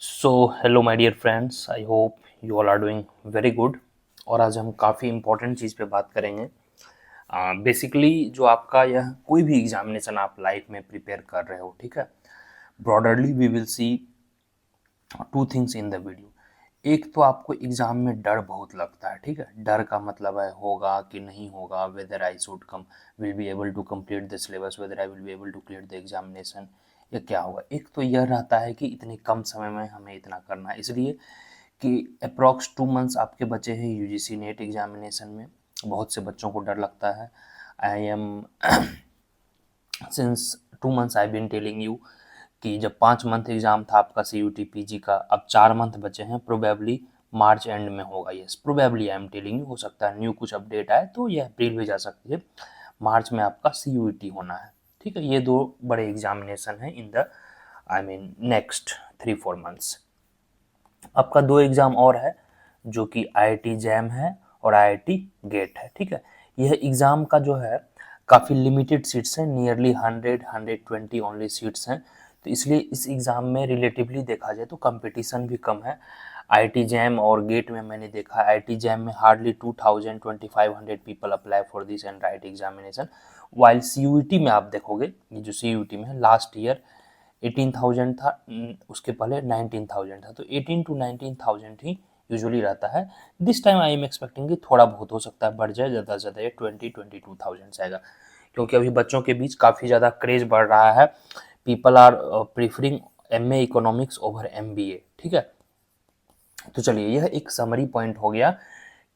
So hello my dear friends, I hope you all are doing very good. और आज हम काफ़ी important चीज़ पे बात करेंगे। बेसिकली जो आपका यह कोई भी एग्जामिनेशन आप लाइफ में प्रिपेयर कर रहे हो, ठीक है, broadly we will see two things in the video. एक तो आपको एग्जाम में डर बहुत लगता है, ठीक है। डर का मतलब है होगा कि नहीं होगा, whether I should come will be able to complete the syllabus, whether I will be able to clear the examination, या क्या होगा। एक तो यह रहता है कि इतने कम समय में हमें इतना करना है, इसलिए कि अप्रॉक्स 2 मंथ्स आपके बचे हैं यूजीसी नेट एग्जामिनेशन में। बहुत से बच्चों को डर लगता है। I am since 2 months I been telling you कि जब 5 मंथ एग्जाम था आपका CUT PG का, अब 4 मंथ बचे हैं। प्रोबेबली मार्च एंड में होगा। Yes, probably I am telling you, हो सकता है न्यू कुछ अपडेट आए तो ये अप्रैल भी जा सकती है। मार्च में आपका CUT होना है, ठीक है। ये दो बड़े एग्जामिनेशन हैं in the I mean next 3-4 months. आपका दो एग्जाम और है जो कि IIT जैम है और IIT गेट है, ठीक है। यह एग्जाम का जो है काफ़ी लिमिटेड सीट्स हैं, नियरली 100-120 ओनली सीट्स हैं। तो इसलिए इस एग्ज़ाम में रिलेटिवली देखा जाए तो कंपटीशन भी कम है। IIT जैम और गेट में मैंने देखा, IIT जैम में hardly 2000-2500 people apply for this and right examination. While CUT में आप देखोगे, ये जो CUT में है लास्ट ईयर 18,000 था, उसके पहले 19,000 था, तो 18 to 19,000 ही यूजुअली रहता है। This time I am expecting कि थोड़ा बहुत हो सकता है बढ़ जाए, ज़्यादा से ज़्यादा ये 20-22,000 से आएगा, क्योंकि अभी बच्चों के बीच काफ़ी ज़्यादा क्रेज बढ़ रहा है। People are preferring MA economics over MBA, ठीक है। तो चलिए, यह एक समरी पॉइंट हो गया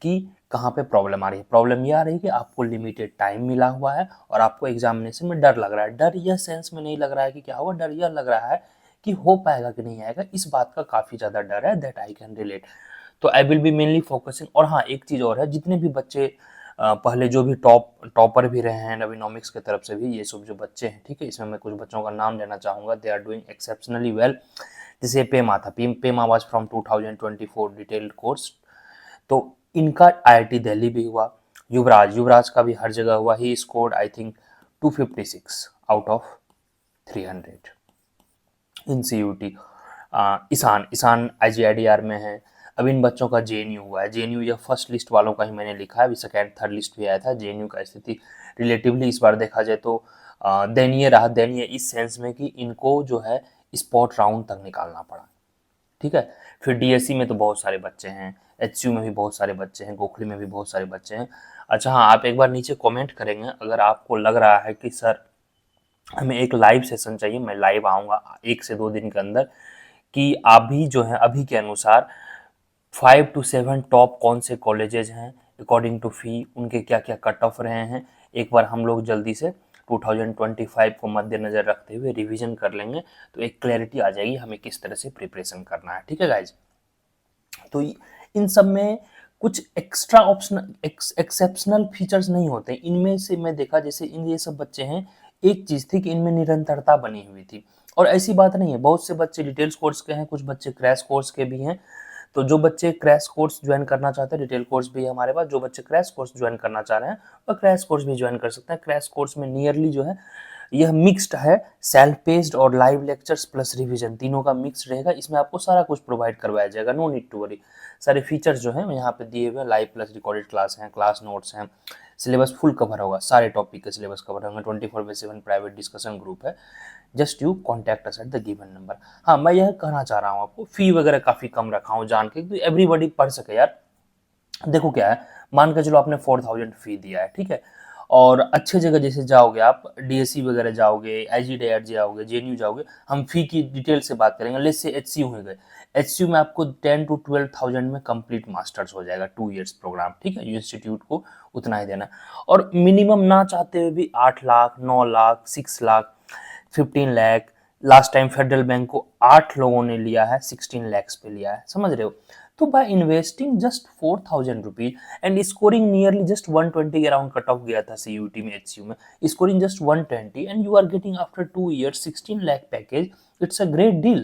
कि कहाँ पे प्रॉब्लम आ रही है। प्रॉब्लम ये आ रही है कि आपको लिमिटेड टाइम मिला हुआ है और आपको एग्जामिनेशन में डर लग रहा है। डर यह सेंस में नहीं लग रहा है कि क्या होगा, डर यह लग रहा है कि हो पाएगा कि नहीं आएगा। इस बात का काफ़ी ज़्यादा डर है, दैट आई कैन रिलेट। तो I will be mainly focusing. और हाँ, एक चीज़ और है, जितने भी बच्चे पहले जो भी टॉपर भी रहे हैं नवीनोमिक्स की तरफ से भी, ये सब जो बच्चे हैं, ठीक है, इसमें मैं कुछ बच्चों का नाम लेना चाहूँगा। They are doing exceptionally well. जैसे पेमा था, Pema was from 2024 detailed course, तो इनका IIT दिल्ली भी हुआ। युवराज का भी हर जगह हुआ। He scored I think 256 out of 300 in CUT। Ishan IGIDR में है। अब इन बच्चों का JNU हुआ है। JNU यह फर्स्ट लिस्ट वालों का ही मैंने लिखा है, अभी सेकेंड थर्ड लिस्ट भी आया था। JNU का स्थिति रिलेटिवली इस बार देखा जाए तो दयनीय रहा। दयनीय इस सेंस में कि इनको जो है स्पॉट राउंड तक निकालना पड़ा, ठीक है। फिर DSC में तो बहुत सारे बच्चे हैं, HCU में भी बहुत सारे बच्चे हैं, गोखले में भी बहुत सारे बच्चे हैं। अच्छा हाँ, आप एक बार नीचे कमेंट करेंगे अगर आपको लग रहा है कि सर हमें एक लाइव सेशन चाहिए, मैं लाइव आऊँगा 1 से 2 दिन के अंदर, कि अभी जो है अभी के अनुसार 5 to 7 टॉप कौन से कॉलेजेज हैं अकॉर्डिंग टू फी, उनके क्या क्या कट ऑफ रहे हैं। एक बार हम लोग जल्दी से 2025 को मद्देनजर रखते हुए रिवीजन कर लेंगे, तो एक क्लैरिटी आ जाएगी हमें किस तरह से प्रिपरेशन करना है, ठीक है गाइज। तो इन सब में कुछ एक्स्ट्रा ऑप्शन एक्सेप्शनल फीचर्स नहीं होते। इनमें से मैं देखा, जैसे इन ये सब बच्चे हैं, एक चीज़ थी कि इनमें निरंतरता बनी हुई थी। और ऐसी बात नहीं है, बहुत से बच्चे डिटेल्स कोर्स के हैं, कुछ बच्चे क्रैश कोर्स के भी हैं। तो जो बच्चे क्रैश कोर्स ज्वाइन करना चाहते हैं, डिटेल कोर्स भी है हमारे पास। जो बच्चे क्रैश कोर्स ज्वाइन करना चाह रहे हैं वह क्रैश कोर्स भी ज्वाइन कर सकते हैं। क्रैश कोर्स में नियरली जो है यह मिक्स्ड है, सेल्फ पेस्ड और लाइव लेक्चर्स प्लस रिवीजन, तीनों का मिक्स रहेगा। इसमें आपको सारा कुछ प्रोवाइड करवाया जाएगा, नो नीड टू वरी। सारे फीचर्स जो हैं यहाँ पे दिए हुए हैं, लाइव प्लस रिकॉर्डेड क्लास हैं, क्लास नोट्स हैं, सिलेबस फुल कवर होगा, सारे टॉपिक के सिलेबस कवर होंगे। 24/7 प्राइवेट डिस्कशन ग्रुप है। Just you contact us at the given number. हाँ, मैं यह कहना चाह रहा हूँ आपको, फी वगैरह काफ़ी कम रखा हूँ जान के, एवरीबडी पढ़ सके यार। देखो क्या है, मान के चलो आपने 4,000 फी दिया है, ठीक है, और अच्छे जगह जैसे जाओगे आप, DSC वगैरह जाओगे, IGDR जाओगे, JNU जाओगे, हम फी की डिटेल से बात करेंगे। लेट्स से HCU हो गए, HCU में आपको 10 to 12,000 में कंप्लीट मास्टर्स हो जाएगा, 2 years प्रोग्राम, ठीक है। इंस्टीट्यूट को उतना ही देना, और मिनिमम ना चाहते हुए भी 8 lakh, 9 lakh, 6 lakh, 15 lakh. Last time federal bank को 8 लोगों ने लिया है, 16 लैक्स पे लिया है, समझ रहे हो। तो by investing just 4,000 rupees and scoring nearly just 120 के अराउंड कट ऑफ गया था CUT में, HCU में scoring just 120, and you are getting after 2 years 16 lakh package, it's a great deal.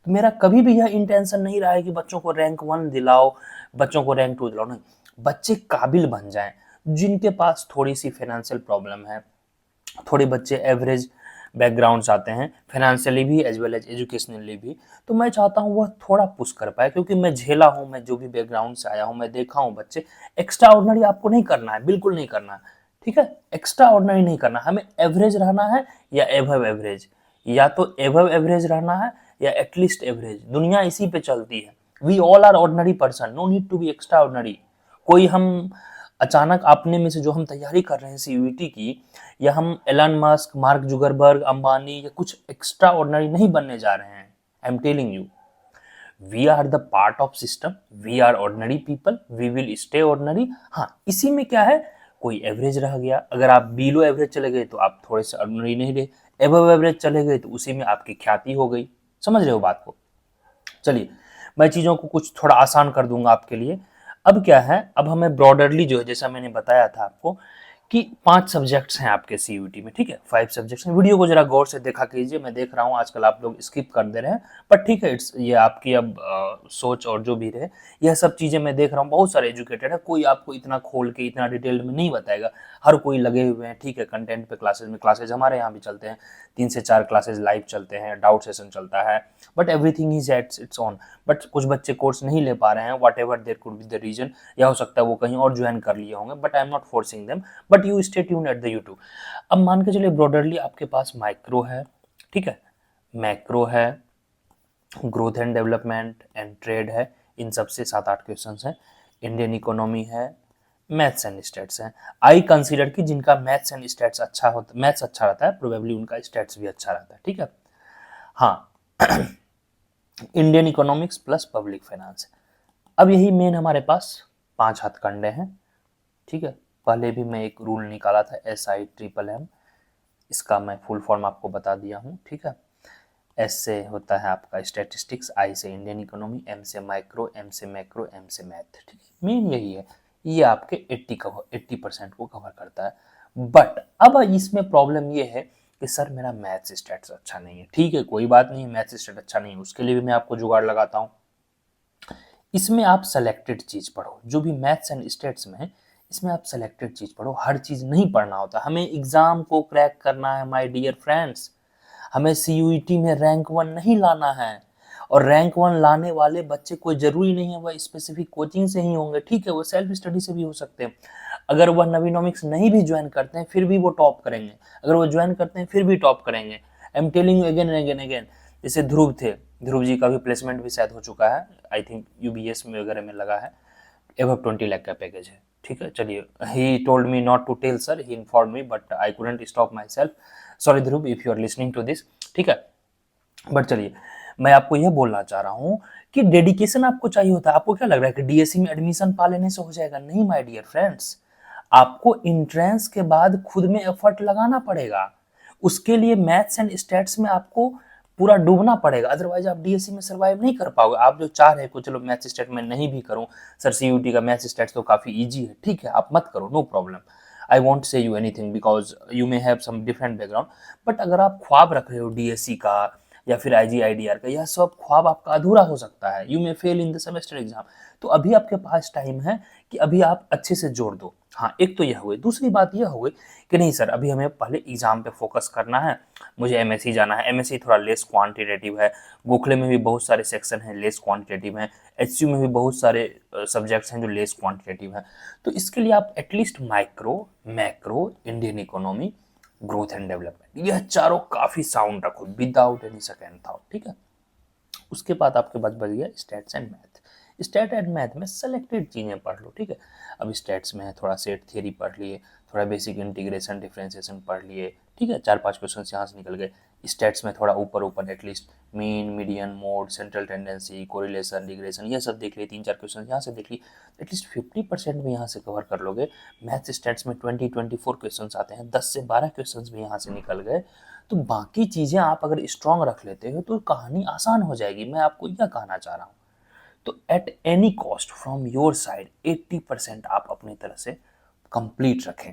तो मेरा कभी भी यह इंटेंशन नहीं रहा है कि बच्चों को रैंक 1 दिलाओ, बच्चों को रैंक 2 दिलाओ, नहीं। बच्चे काबिल बन जाएं, जिनके पास थोड़ी सी फाइनेंशियल प्रॉब्लम है, थोड़े बच्चे एवरेज बैकग्राउंड्स आते हैं, फाइनेंशियली भी एज वेल एज एजुकेशनली भी, तो मैं चाहता हूँ वह थोड़ा पुश कर पाए, क्योंकि मैं झेला हूँ, मैं जो भी बैकग्राउंड से आया हूँ, मैं देखा हूँ बच्चे, एक्स्ट्रा ऑर्डिनरी आपको नहीं करना है, बिल्कुल नहीं करना है, ठीक है, एक्स्ट्रा ऑर्डिनरी नहीं करना, हमें एवरेज रहना है या एबव एवरेज, या तो एबव एवरेज रहना है या एटलीस्ट एवरेज, दुनिया इसी पे चलती है। We all are ordinary person, no need to be extraordinary. कोई हम अचानक अपने में से जो हम तैयारी कर रहे हैं सीयूईटी की, या हम Elon Musk, Mark Zuckerberg, Ambani या कुछ एक्स्ट्रा ऑर्डिनरी नहीं बनने जा रहे हैं। I am telling you, we are the part of system, we are ordinary people, we will stay ordinary. हाँ, इसी में क्या है, कोई एवरेज रह गया, अगर आप बिलो एवरेज चले गए तो आप थोड़े से ऑर्डिनरी नहीं रहे, एबव एवरेज चले गए तो उसी में आपकी ख्याति हो गई। समझ रहे हो बात को? चलिए, मैं चीज़ों को कुछ थोड़ा आसान कर दूंगा आपके लिए। अब क्या है, अब हमें ब्रॉडरली जो है, जैसा मैंने बताया था आपको कि 5 सब्जेक्ट्स हैं आपके सीयूईटी में, ठीक है, 5 सब्जेक्ट्स हैं। वीडियो को जरा गौर से देखा कीजिए, मैं देख रहा हूँ आजकल आप लोग स्किप कर दे रहे हैं, बट ठीक है, इट्स ये आपकी अब सोच और जो भी रहे, यह सब चीज़ें मैं देख रहा हूँ, बहुत सारे एजुकेटेड है, कोई आपको इतना खोल के इतना डिटेल में नहीं बताएगा, हर कोई लगे हुए हैं, ठीक है, कंटेंट पे क्लासेज हमारे यहाँ भी चलते हैं, 3 से 4 क्लासेज लाइव चलते हैं, डाउट सेशन चलता है, but everything is at its on. But कुछ बच्चे कोर्स नहीं ले पा रहे हैं, whatever there could be the reason, या हो सकता है वो कहीं और ज्वाइन कर लिए होंगे, but I am not forcing them, but you stay tune at the YouTube. अब मान के चलिए ब्रॉडरली आपके पास माइक्रो है, ठीक है, मैक्रो है, growth and development and trade है, इन सबसे 7-8 क्वेश्चन हैं, इंडियन इकोनॉमी है, मैथ्स एंड स्टैट्स हैं। आई कंसीडर कि जिनका मैथ्स एंड स्टैट्स अच्छा होता, मैथ्स अच्छा रहता है, प्रोबेबली उनका स्टैट्स भी अच्छा रहता है, ठीक है। हाँ, Indian economics plus public finance. अब यही मेन हमारे पास 5 हथकंडे हैं, ठीक है। पहले भी मैं एक रूल निकाला था SIMMM, इसका मैं फुल फॉर्म आपको बता दिया हूँ, ठीक है। S से होता है आपका स्टैटिस्टिक्स, I से इंडियन इकोनॉमी, M से माइक्रो, M से मैक्रो, M से मैथ, ठीक है। मेन यही है, ये आपके 80% को कवर करता है। बट अब इसमें प्रॉब्लम ये है कि सर मेरा मैथ्स स्टैट्स अच्छा नहीं है, ठीक है, कोई बात नहीं, मैथ्स स्टैट अच्छा नहीं है, उसके लिए भी मैं आपको जुगाड़ लगाता हूँ। इसमें आप सेलेक्टेड चीज पढ़ो, जो भी मैथ्स एंड स्टेट्स में है, इसमें आप सेलेक्टेड चीज पढ़ो, हर चीज नहीं पढ़ना होता। हमें एग्जाम को क्रैक करना है माय डियर फ्रेंड्स, हमें सीयूईटी में रैंक 1 नहीं लाना है, और रैंक 1 लाने वाले बच्चे कोई जरूरी नहीं है वह स्पेसिफिक कोचिंग से ही होंगे, ठीक है, वो सेल्फ स्टडी से भी हो सकते हैं। अगर वह नवीनोमिक्स नहीं भी ज्वाइन करते हैं फिर भी वो टॉप करेंगे, अगर वो ज्वाइन करते हैं फिर भी टॉप करेंगे। आई am telling you again and again again. जैसे ध्रुव थे, ध्रुव जी का भी प्लेसमेंट भी शायद हो चुका है, आई थिंक यूबीएस में वगैरह में लगा है, एबव 20 लाख का पैकेज है, ठीक है। चलिए, he told me not to tell sir, he inform me, but I couldn't stop myself, sorry Dhruv if you are listening to this, ठीक है। बट चलिए, मैं आपको यह बोलना चाह रहा हूं कि डेडिकेशन आपको चाहिए होता है। आपको क्या लग रहा है कि डीएससी में एडमिशन पा लेने से हो जाएगा? नहीं माय डियर फ्रेंड्स, आपको एंट्रेंस के बाद खुद में एफर्ट लगाना पड़ेगा, उसके लिए मैथ्स एंड स्टैट्स में आपको पूरा डूबना पड़ेगा, अदरवाइज आप डीएससी में सर्वाइव नहीं कर पाओगे। आप जो चाह रहे हो चलो मैथ्स स्टैट में नहीं भी करूं सर, सीयूटी का मैथ्स स्टैट्स तो काफी इजी है, ठीक है, आप मत करो, no problem, I want say you anything because you may have some different background. But अगर आप ख्वाब रख रहे हो डीएससी का या फिर IGIDR का, यह सब ख्वाब आपका अधूरा हो सकता है, you may fail in the semester exam, तो अभी आपके पास टाइम है कि अभी आप अच्छे से जोड़ दो। हाँ, एक तो यह हुई, दूसरी बात यह हुई कि नहीं सर अभी हमें पहले एग्जाम पे फोकस करना है, मुझे MSc जाना है, MSc थोड़ा लेस क्वांटिटेटिव है, गोखले में भी बहुत सारे सेक्शन हैं लेस क्वांटिटेटिव हैं, HCU में भी बहुत सारे सब्जेक्ट्स हैं जो लेस क्वांटिटेटिव हैं, तो इसके लिए आप at least micro, macro, Indian economy, growth and development, यह चारों काफी साउंड रखो विदाउट एनी सेकेंड थॉट, ठीक है। उसके बाद आपके पास बच गया stats and math. Stat and math में सेलेक्टेड चीजें पढ़ लो, ठीक है। अब स्टैट्स में है थोड़ा सेट थियरी पढ़ लिए, थोड़ा बेसिक इंटीग्रेशन डिफरेंशिएशन पढ़ लिए, ठीक है, 4-5 क्वेश्चन यहाँ से निकल गए। स्टैट्स में थोड़ा ऊपर ऊपर at least mean, median, mode, central tendency, correlation, regression, ये सब देख लिए, 3-4 क्वेश्चन यहाँ से देख लिए, एटलीस्ट 50% भी यहाँ से कवर कर लोगे। मैथ स्टैट्स में 20-24 क्वेश्चन आते हैं, 10 से 12 क्वेश्चन भी यहाँ से निकल गए, तो बाकी चीजें आप अगर स्ट्रांग रख लेते हो तो कहानी आसान हो जाएगी, मैं आपको यह कहना चाह रहा हूँ। तो at any cost from your side 80% आप अपनी तरह से कंप्लीट रखें,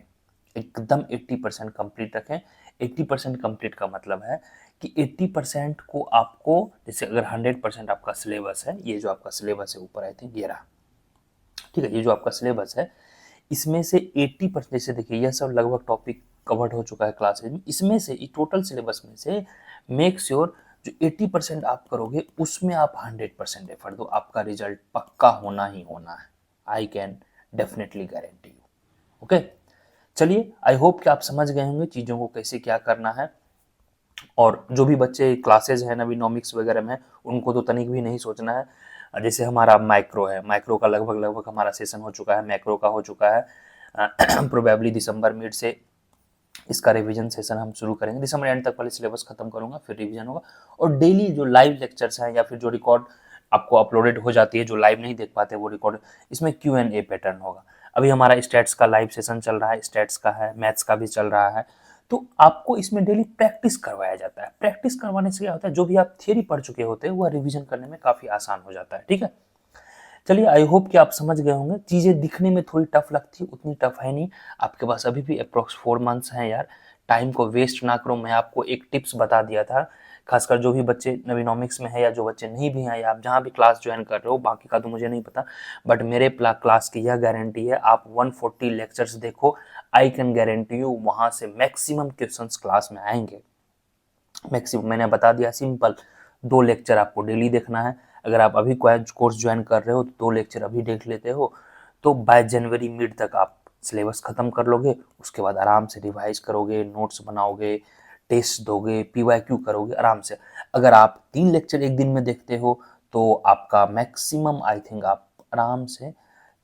एकदम 80% कंप्लीट रखें। 80% कंप्लीट का मतलब है कि 80% को आपको, जैसे अगर 100% आपका सिलेबस है, ये जो आपका सिलेबस है ऊपर आई थिंक ये रहा, ठीक है, ये जो आपका सिलेबस है इसमें से 80%, जैसे देखिए यह सब लगभग टॉपिक कवर्ड हो चुका है क्लासेज में। इसमें से टोटल सिलेबस में से मेक श्योर जो 80% आप करोगे उसमें आप 100% एफर्ट दो, आपका रिजल्ट पक्का होना ही होना है। आई can definitely guarantee you. Okay, चलिए आई होप कि आप समझ गए होंगे चीज़ों को कैसे क्या करना है। और जो भी बच्चे क्लासेज हैं नवीनोमिक्स वगैरह में, उनको तो तनिक भी नहीं सोचना है। जैसे हमारा माइक्रो है, माइक्रो का लगभग हमारा सेशन हो चुका है, मैक्रो का हो चुका है। प्रोबेबली दिसंबर मिड से इसका रिवीजन सेशन हम शुरू करेंगे। दिसंबर एंड तक पहले सिलेबस खत्म करूंगा, फिर रिवीजन होगा। और डेली जो लाइव लेक्चर्स हैं या फिर जो रिकॉर्ड आपको अपलोडेड हो जाती है, जो लाइव नहीं देख पाते वो रिकॉर्ड, इसमें Q&A पैटर्न होगा। अभी हमारा स्टैट्स का लाइव सेशन चल रहा है, स्टैट्स का है, मैथ्स का भी चल रहा है। तो आपको इसमें डेली प्रैक्टिस करवाया जाता है। प्रैक्टिस करवाने से क्या होता है, जो भी आप थियरी पढ़ चुके होते हैं वह रिवीजन करने में काफ़ी आसान हो जाता है। ठीक है, चलिए आई होप कि आप समझ गए होंगे। चीज़ें दिखने में थोड़ी टफ लगती, उतनी टफ है नहीं। आपके पास अभी भी अप्रोक्स 4 मंथ्स हैं यार, टाइम को वेस्ट ना करो। मैं आपको एक टिप्स बता दिया था, खासकर जो भी बच्चे नवीनोमिक्स में है या जो बच्चे नहीं भी हैं, या आप जहाँ भी क्लास ज्वाइन कर रहे हो, बाकी का तो मुझे नहीं पता, बट मेरे क्लास की यह गारंटी है, आप 140 लेक्चर्स देखो, आई कैन गारंटी यू वहाँ से मैक्सिमम क्वेश्चंस क्लास में आएंगे। मैक्सिमम मैंने बता दिया, सिंपल 2 लेक्चर आपको डेली देखना है। अगर आप अभी कोर्स ज्वाइन कर रहे हो तो 2 लेक्चर अभी देख लेते हो, तो बाय जनवरी मिड तक आप सिलेबस खत्म कर लोगे। उसके बाद आराम से रिवाइज करोगे, नोट्स बनाओगे, टेस्ट दोगे, PYQ करोगे आराम से। अगर आप 3 लेक्चर एक दिन में देखते हो तो आपका मैक्सिमम आई थिंक आप आराम से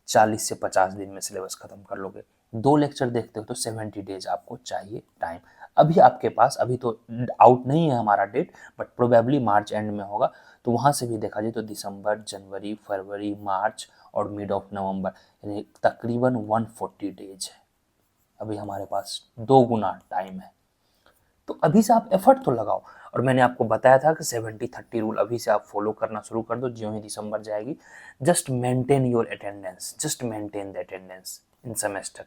40 से 50 दिन में सिलेबस खत्म कर लोगे। 2 लेक्चर देखते हो तो 70 डेज आपको चाहिए टाइम। अभी आपके पास, अभी तो आउट नहीं है हमारा date, but probably March end में होगा, तो वहाँ से भी देखा जाए तो दिसंबर, जनवरी, फरवरी, मार्च और मिड ऑफ नवंबर, यानी तकरीबन 140 डेज है। अभी हमारे पास 2 गुना टाइम है, तो अभी से आप एफर्ट तो लगाओ। और मैंने आपको बताया था कि 70-30 रूल अभी से आप फॉलो करना शुरू कर दो। ज्यों ही दिसंबर जाएगी, just maintain your attendance, just maintain the attendance in semester.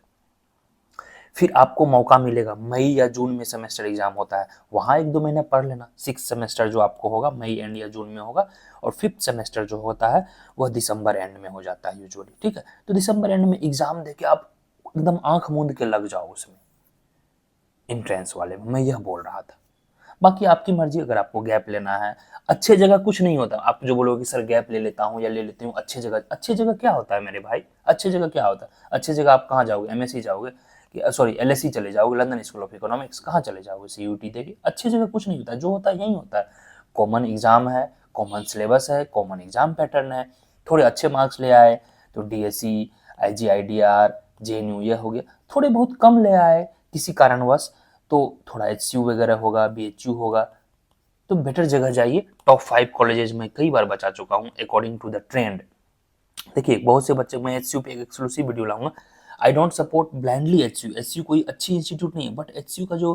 फिर आपको मौका मिलेगा, मई या जून में सेमेस्टर एग्जाम होता है, वहाँ 1-2 महीने पढ़ लेना। 6th सेमेस्टर जो आपको होगा मई एंड या जून में होगा, और 5th सेमेस्टर जो होता है वह दिसंबर एंड में हो जाता है यूजुअली। ठीक है, तो दिसंबर एंड में एग्जाम देके आप एकदम आंख मूंद के लग जाओ उसमें, एंट्रेंस वाले में। मैं यह बोल रहा था, बाकी आपकी मर्जी। अगर आपको गैप लेना है, अच्छे जगह कुछ नहीं होता। आप जो बोलोगे सर गैप ले लेता हूँ या ले लेती हूँ अच्छी जगह, अच्छी जगह क्या होता है मेरे भाई, अच्छी जगह क्या होता है? अच्छी जगह आप कहाँ जाओगे? MSc जाओगे कि सॉरी LSE चले जाओगे, लंदन स्कूल ऑफ इकोनॉमिक्स, कहाँ चले जाओगे? CUT देके। अच्छी जगह कुछ नहीं होता, जो होता है यही होता है। कॉमन एग्जाम है, कॉमन सिलेबस है, कॉमन एग्जाम पैटर्न है। थोड़े अच्छे मार्क्स ले आए तो DSE, IGIDR, JNU यह हो गया। थोड़े बहुत कम ले आए किसी कारणवश तो थोड़ा HCU वगैरह होगा, BHU होगा, तो बेटर जगह जाइए। टॉप 5 कॉलेजेस में कई बार बचा चुका हूँ अकॉर्डिंग टू द ट्रेंड। देखिए बहुत से बच्चे, मैं HCU पे एक एक्सक्लूसिव वीडियो लाऊंगा। I don't support blindly HCU। HCU कोई अच्छी इंस्टीट्यूट नहीं है, बट HCU का जो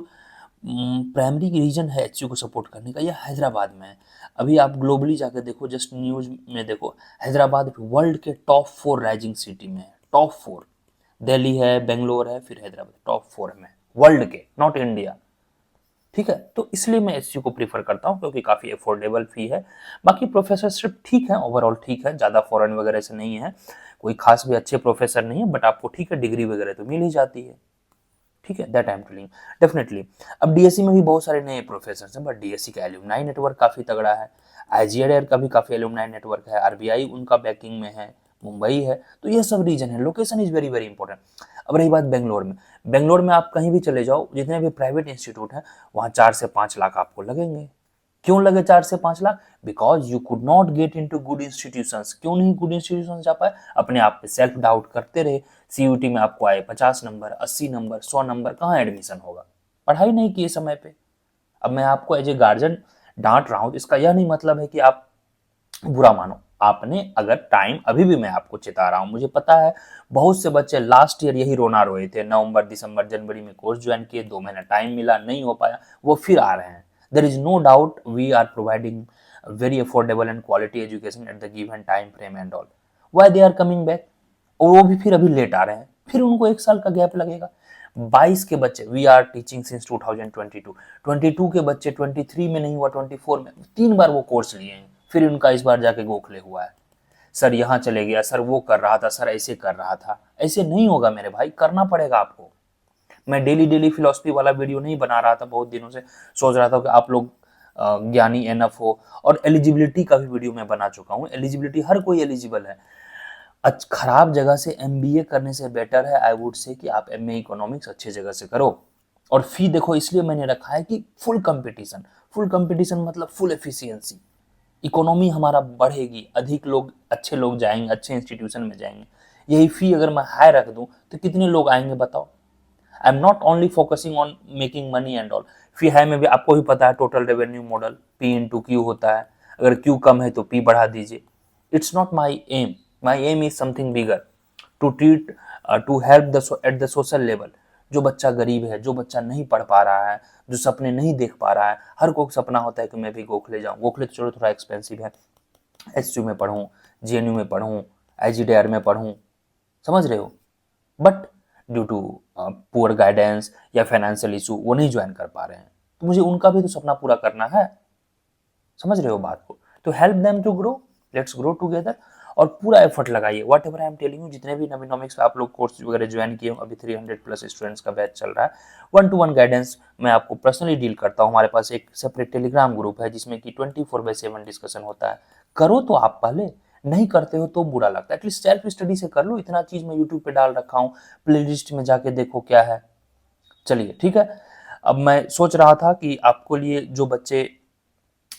प्राइमरी रीजन है HCU को सपोर्ट करने का, यह हैदराबाद में है। अभी आप ग्लोबली जाकर देखो, जस्ट न्यूज में देखो, हैदराबाद वर्ल्ड के टॉप 4 राइजिंग सिटी में है। टॉप 4 दिल्ली है, बेंगलोर है, फिर हैदराबाद, टॉप 4 में वर्ल्ड के, नॉट इंडिया। ठीक है, तो इसलिए मैं HCU को प्रीफर करता हूँ, क्योंकि काफ़ी अफोर्डेबल फी है। बाकी प्रोफेसरशिप ठीक है, ओवरऑल ठीक है, ज़्यादा फॉरेन वगैरह से नहीं है, कोई खास भी अच्छे प्रोफेसर नहीं है, बट आपको ठीक है डिग्री वगैरह तो मिल ही जाती है। ठीक है, that I am telling definitely. अब DSE में भी बहुत सारे नए प्रोफेसर हैं, बट DSE का एलुमनाई नेटवर्क काफ़ी तगड़ा है। IGIDR का भी काफ़ी एलुमनाई नेटवर्क है। RBI उनका बैकिंग में है, मुंबई है, तो ये सब रीजन है। Location is very very important. अब रही बात बेंगलोर में, बेंगलोर में आप कहीं भी चले जाओ, जितने भी प्राइवेट इंस्टीट्यूट हैं, वहाँ 4 से 5 लाख आपको लगेंगे। क्यों लगे 4 से 5 lakh? Because you could not get into good institutions. क्यों नहीं गुड इंस्टीट्यूशंस जा पाए? अपने आप पे सेल्फ डाउट करते रहे। CUT में आपको आए 50 नंबर, 80 नंबर, 100 नंबर, कहाँ एडमिशन होगा? पढ़ाई नहीं किए समय पे। अब मैं आपको एज ए गार्जियन डांट रहा हूँ, तो इसका यह नहीं मतलब है कि आप बुरा मानो। आपने अगर टाइम, अभी भी मैं आपको चेता रहा हूँ, मुझे पता है बहुत से बच्चे लास्ट ईयर यही रोना रोए थे, नवंबर, दिसंबर, जनवरी में कोर्स ज्वाइन किए, 2 महीना टाइम मिला, नहीं हो पाया, वो फिर आ रहे हैं। There is no doubt we are providing very affordable and quality education at the given time frame and all. Why they are coming back? और वो भी फिर अभी लेट आ रहे हैं, फिर उनको 1 साल का गैप लगेगा। 22 के बच्चे, वी आर टीचिंग सिंस 2022, 22 के बच्चे 23 में नहीं हुआ, 24 में 3 बार वो कोर्स लिए हैं, फिर उनका इस बार जाके गोखले हुआ है। सर यहाँ चले गया, सर वो कर रहा था, सर ऐसे कर रहा था। ऐसे नहीं होगा मेरे भाई, करना पड़ेगा आपको। मैं डेली फिलोसफी वाला वीडियो नहीं बना रहा था, बहुत दिनों से सोच रहा था कि आप लोग ज्ञानी एनफ हो। और एलिजिबिलिटी का भी वीडियो मैं बना चुका हूँ। एलिजिबिलिटी, हर कोई एलिजिबल है। खराब जगह से एमबीए करने से बेटर है, आई वुड से, कि आप एमए इकोनॉमिक्स अच्छे जगह से करो। और फी देखो इसलिए मैंने रखा है कि फुल कंपटीशन, फुल कंपटीशन मतलब फुल एफिशिएंसी। इकोनॉमी हमारा बढ़ेगी, अधिक लोग, अच्छे लोग जाएंगे, अच्छे इंस्टीट्यूशन में जाएंगे। यही फी अगर मैं हाई रख दूं तो कितने लोग आएंगे बताओ। आई am not only focusing on making money and all. Fee high में भी आपको भी पता है total revenue model P into Q होता है। अगर क्यू कम है तो पी बढ़ा दीजिए। It's not my aim, my aim is something bigger, to treat, to help at the social level. जो बच्चा गरीब है, जो बच्चा नहीं पढ़ पा रहा है, जो सपने नहीं देख पा रहा है, हर को सपना होता है कि मैं भी गोखले जाऊं। गोखले तो चलो थोड़ा एक्सपेंसिव है, एसयू में पढ़ूं, जेएनयू में पढ़ूं, आईजीडीआर में पढ़ूं, समझ रहे हो। But due to poor guidance या फाइनेंशियल इशू वो नहीं ज्वाइन कर पा रहे हैं, तो मुझे उनका भी तो सपना पूरा करना है। समझ रहे हो बात को। तो help them to grow, let's grow together. और पूरा एफर्ट लगाइए, whatever I am telling you. जितने भी नवीनॉमिक्स आप लोग कोर्स वगैरह ज्वाइन किए हो, अभी 300 प्लस स्टूडेंट्स का बैच चल रहा है। 1-to-1 गाइडेंस मैं आपको पर्सनली डील करता हूँ। हमारे पास एक सेपरेट टेलीग्राम ग्रुप है जिसमें कि 24/7 डिस्कशन होता है। करो तो आप पहले, नहीं करते हो तो बुरा लगता है। एटलीस्ट सेल्फ स्टडी से कर लो। इतना चीज मैं यूट्यूब पे डाल रखा हूँ, प्ले लिस्ट में जाके देखो क्या है। चलिए ठीक है। अब मैं सोच रहा था कि आपको लिए जो बच्चे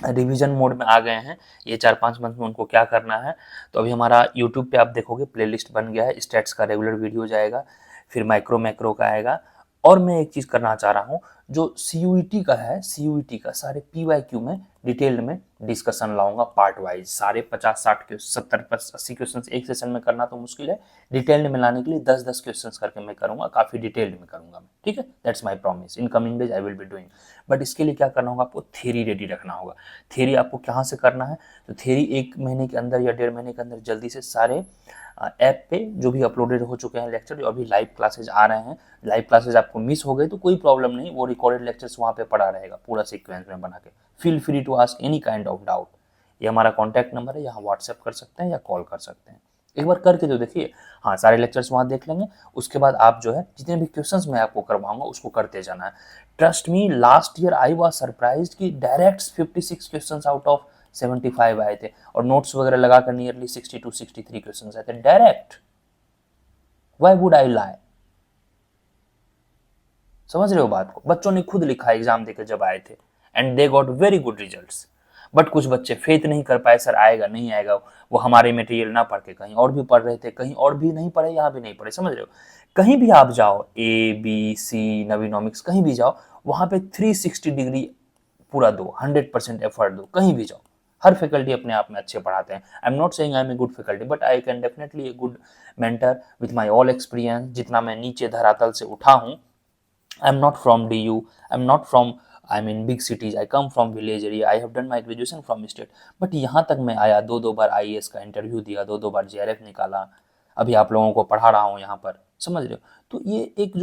रिवीजन मोड में आ गए हैं, ये 4-5 मंथ में उनको क्या करना है। तो अभी हमारा यूट्यूब पे आप देखोगे प्लेलिस्ट बन गया है। स्टैट्स का रेगुलर वीडियो जाएगा, फिर माइक्रो मैक्रो का आएगा। और मैं एक चीज़ करना चाह रहा हूँ, जो सीयूईटी का है, सीयूईटी का सारे पीवाईक्यू में डिटेल में डिस्कशन लाऊंगा पार्ट वाइज। सारे 50-60 के 70-80 क्वेश्चन एक सेशन में करना तो मुश्किल है। डिटेल में लाने के लिए 10-10 क्वेश्चन करके मैं करूंगा, काफ़ी डिटेल में करूंगा मैं, ठीक है। That's my promise, in coming days I will be doing. But इसके लिए क्या करना होगा, आपको थ्योरी रेडी रखना होगा। थ्योरी आपको कहाँ से करना है, तो थ्योरी 1 महीने के अंदर या 1.5 महीने के अंदर जल्दी से सारे ऐप पे जो भी अपलोडेड हो चुके हैं लेक्चर, जो अभी लाइव क्लासेज आ रहे हैं, लाइव क्लासेज आपको मिस हो गए तो कोई प्रॉब्लम नहीं, वो रिकॉर्डेड लेक्चर्स वहाँ पे पड़ा रहेगा पूरा सीक्वेंस में बना के। Feel free to ask any kind of doubt. ये हमारा कॉन्टैक्ट नंबर है, यहाँ व्हाट्सएप कर सकते हैं या कॉल कर सकते हैं। एक बार करके तो देखिए। हाँ, सारे लेक्चर्स वहाँ देख लेंगे, उसके बाद आप जो है जितने भी क्वेश्चंस मैं आपको करवाऊंगा उसको करते जाना है। Trust me, last year I was surprised कि डायरेक्ट 56 क्वेश्चंस आउट ऑफ 75 आए थे, और नोट्स वगैरह लगाकर नियरली 62-63 क्वेश्चंस आए थे डायरेक्ट। व्हाई वुड आई लाई। समझ रहे हो बात को। बच्चों ने खुद लिखा एग्जाम देकर जब आए थे, and they got very good results. But कुछ बच्चे फेथ नहीं कर पाए, सर आएगा नहीं आएगा, वो हमारे मटेरियल ना पढ़ के कहीं और भी पढ़ रहे थे, कहीं और भी नहीं पढ़े, यहाँ भी नहीं पढ़े। समझ रहे हो। कहीं भी आप जाओ, A B C नवीनॉमिक्स कहीं भी जाओ, वहां पे 360 डिग्री पूरा दो, 100% एफर्ट दो, कहीं भी जाओ। हर फैकल्टी अपने आप में अच्छे पढ़ाते हैं। I am not saying I am a good faculty, but I can definitely a good mentor with my all experience. जितना मैं नीचे धरातल से उठा हूँ, I'm not from DU. I'm not from, I mean big cities. I come from village area. I have done my graduation from state. But यहाँ तक मैं आया, 2-2 बार IAS का इंटरव्यू दिया, 2-2 बार JRF निकाला, अभी आप लोगों को पढ़ा रहा हूँ यहाँ पर। समझ रहे हो। तो ये एक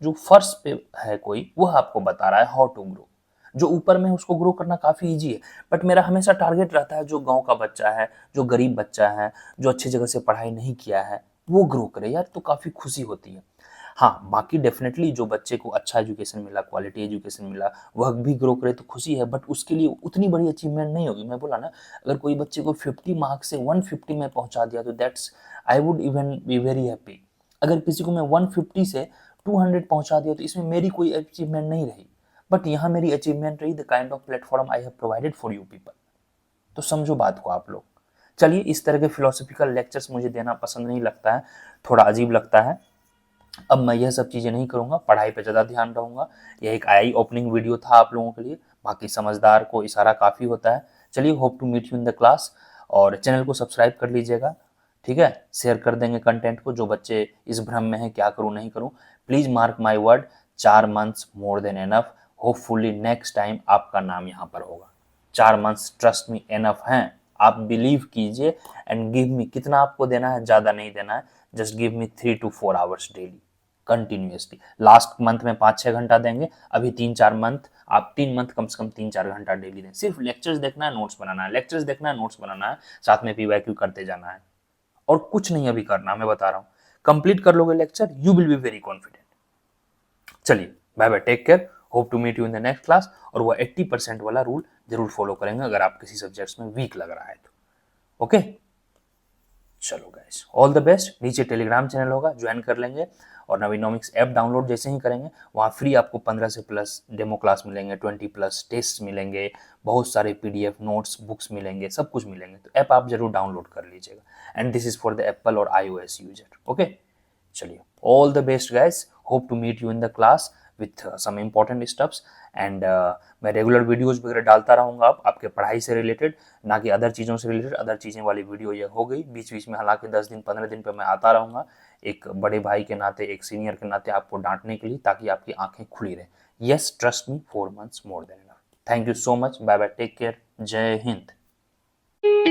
जो फर्श पे है कोई, वह आपको बता रहा है हाउ टू ग्रो। जो ऊपर में उसको ग्रो करना काफ़ी ईजी है। बट मेरा हमेशा टारगेट रहता है जो गांव का बच्चा है, जो गरीब बच्चा है, जो अच्छी जगह से पढ़ाई नहीं किया है, वो ग्रो करे यार, तो काफ़ी खुशी होती है। हाँ, बाकी डेफिनेटली जो बच्चे को अच्छा एजुकेशन मिला, क्वालिटी एजुकेशन मिला, वह भी ग्रो करे तो खुशी है। बट उसके लिए उतनी बड़ी अचीवमेंट नहीं होगी। मैं बोला ना, अगर कोई बच्चे को 50 मार्क्स से 150 में पहुंचा दिया तो that's, I would even be very happy. अगर किसी को मैं 150 से 200 पहुंचा दिया तो इसमें मेरी कोई अचीवमेंट नहीं रही। बट यहाँ मेरी अचीवमेंट रही the kind of platform I have provided for you people. तो समझो बात को आप लोग। चलिए, इस तरह के फिलोसफिकल लेक्चर्स मुझे देना पसंद नहीं लगता है, थोड़ा अजीब लगता है। अब मैं यह सब चीज़ें नहीं करूँगा, पढ़ाई पे ज़्यादा ध्यान रहूँगा। यह एक आई ओपनिंग वीडियो था आप लोगों के लिए। बाकी समझदार को इशारा काफ़ी होता है। चलिए, hope to meet you in the class. और चैनल को सब्सक्राइब कर लीजिएगा, ठीक है। शेयर कर देंगे कंटेंट को। जो बच्चे इस भ्रम में है क्या करूँ नहीं करूँ, please mark my word, 4 months more than enough. Hopefully next time आपका नाम यहाँ पर होगा। 4 मंथ्स ट्रस्ट मी एनफ हैं। आप बिलीव कीजिए एंड गिव मी। कितना आपको देना है, ज़्यादा नहीं देना है। Just give me 3 to 4 hours daily continuously. Last month में 5-6 घंटा देंगे, अभी 3-4 मंथ, आप 3 मंथ कम से कम 3-4 घंटा डेली दें। सिर्फ लेक्चर्स देखना है, नोट्स बनाना है, लेक्चर्स देखना है, नोट्स बनाना है, साथ में पीवाईक्यू करते जाना है। और कुछ नहीं अभी करना, मैं बता रहा हूँ। कंप्लीट कर लोगे lecture, you will be very confident. चलिए bye bye, take care, hope to meet you in the next class. और वो 80% वाला रूल जरूर फॉलो करेंगे अगर आप किसी सब्जेक्ट्स में वीक लग रहा है तो। ओके, चलो गाइस, ऑल द बेस्ट। नीचे टेलीग्राम चैनल होगा, ज्वाइन कर लेंगे। और नवीनोमिक्स ऐप डाउनलोड जैसे ही करेंगे, वहाँ फ्री आपको 15 से प्लस डेमो क्लास मिलेंगे, 20 प्लस टेस्ट मिलेंगे, बहुत सारे पीडीएफ नोट्स बुक्स मिलेंगे, सब कुछ मिलेंगे। तो ऐप आप जरूर डाउनलोड कर लीजिएगा। And this is for the Apple और iOS यूजर। ओके, चलिए, all the best guys, hope to meet you in the class with some important stuffs. And मैं रेगुलर वीडियोस वगैरह डालता रहूँगा आपके पढ़ाई से रिलेटेड, ना कि अदर चीज़ों से रिलेटेड। अदर चीज़ें वाली वीडियो ये हो गई बीच बीच में, हालांकि 10 दिन 15 दिन पे मैं आता रहूँगा, एक बड़े भाई के नाते, एक सीनियर के नाते आपको डांटने के लिए, ताकि आपकी आंखें खुली रहें। Yes, trust me, 4 months more than enough. Thank you so much, bye bye, take care, जय हिंद।